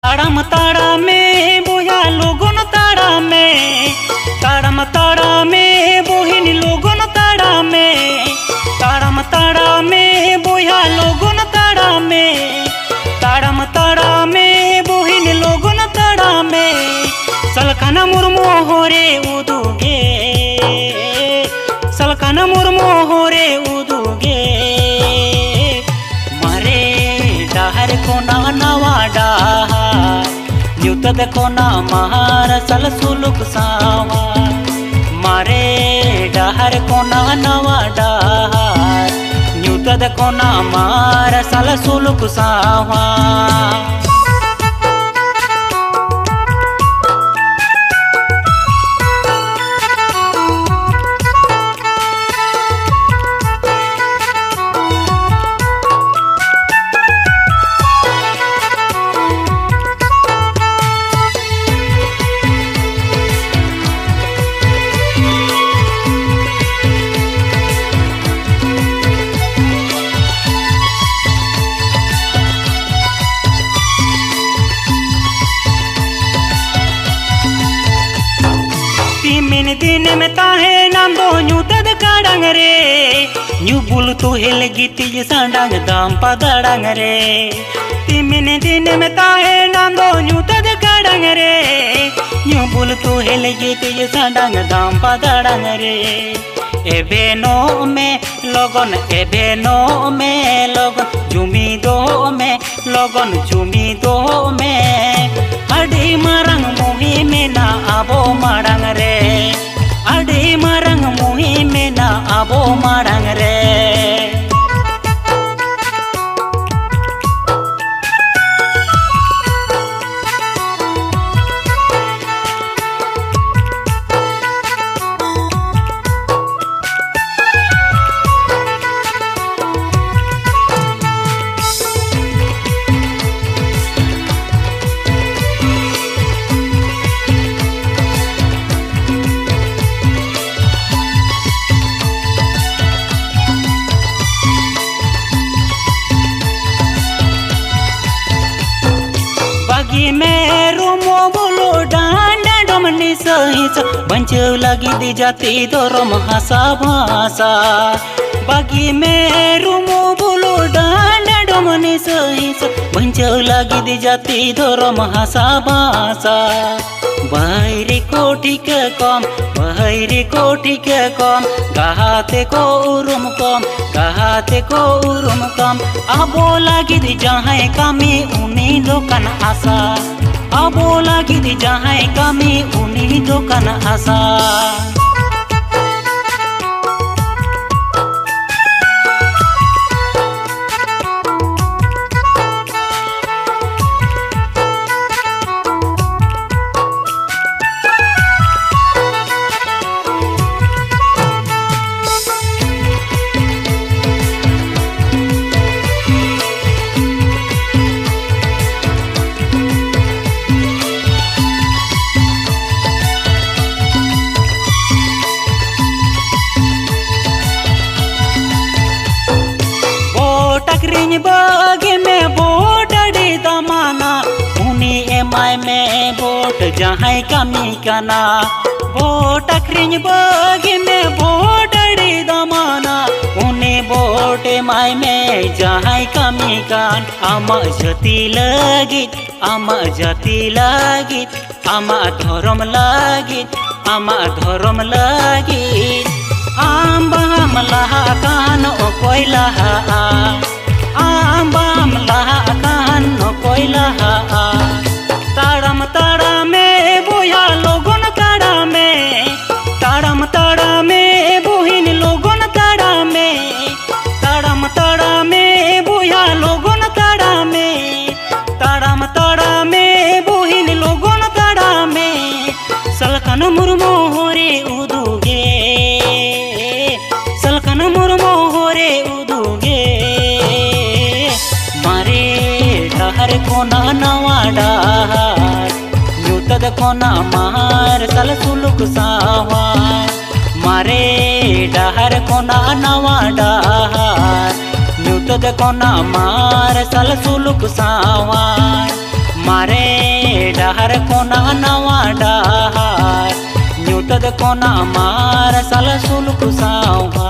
ताड़म ताड़ा में बोया लोगन ताड़ा में, ताड़म ताड़ा में बोहिन लोगन ताड़ा में, ताड़म ताड़ा में बोया लोगन ताड़ा में, ताड़म ताड़ा में बोहिन लोगन ताड़ा में। सलखाना मुर्मू होरे उदुगे, सलखाना मुर्मू होरे उदुगे, मारे डहर को ना नवा डहर न्यूतद को ना महार सल सुलुक सावा, मारे डहर को ना नवा डहर न्यूतद को ना मार सल सुलुक सावा। तीन दिन में ताहे नाम दो न्यू तद काड़ंग रे, न्यू बुल तो हिल गीती सांडांग दाम पदाड़ंग रे। तीन दिन में ताहे नाम दो न्यू तद काड़ंग रे, न्यू बुल तो हिल गीती सांडांग दाम पदाड़ंग रे। एबे नो में लगन, एबे नो में लगन जुमी दो में लगन जुमी दो में, अड़ी मारंग मुही में ना आबो मारंग रे, अड़ी मारंग मुही में ना आबो मारंग रे। में रोमो बोलो डांडा डमनी सहिस बंचव लगी दी जाती दोरम हंसा भाषा। बागी में रोमो बोलो डांडा डमनी सहिस बंचव लगी दी जाती दोरम हंसा भाषा। बहरी कोठी के कम, बहरी कोठी के कम, गहाते को उरुम कम, गहाते को उरुम कम। आबो लगी दी जहाँ कमी उन्हीं दोकान आशा, आबो लगी दी जहाँ कमी उन्हीं दोकान आशा। बागे में बोट अड़ी दमाना उन्हीं एमाय में बोट जहाँ कमी कना। बोट अखरिन बागे में बोट अड़ी दमाना उन्हीं बोट एमाय में जहाँ कमी कान। आमा जती लगी, आमा जती लगी, आमा धर्म लगी, आमा धर्म लगी। आम बाम लहा कान ओ कोई लहा, आम बाम लहा कान ओ कोई लहा। ताड़म ताड़ा में बोया लोगन ताड़ा में, ताड़म ताड़ा में बोहिन लोगन ताड़ा में, ताड़म ताड़ा में बोया लोगन ताड़ा में, ताड़म ताड़ा में बोहिन लोगन ताड़ा में। सलखन मुर्मू होरे उदुगे, सलखन मुर्मू होरे उदुगे, मारे डहर को ना नवा डहर न्यूतद को ना मार सल सुलुक सावा। मारे डहर को ना नवा डहर न्यूतद को ना मार सल सुलुक सावा। मारे डहर कोना नवा डहार न्यूतद कोना मार सल सुल कुसावा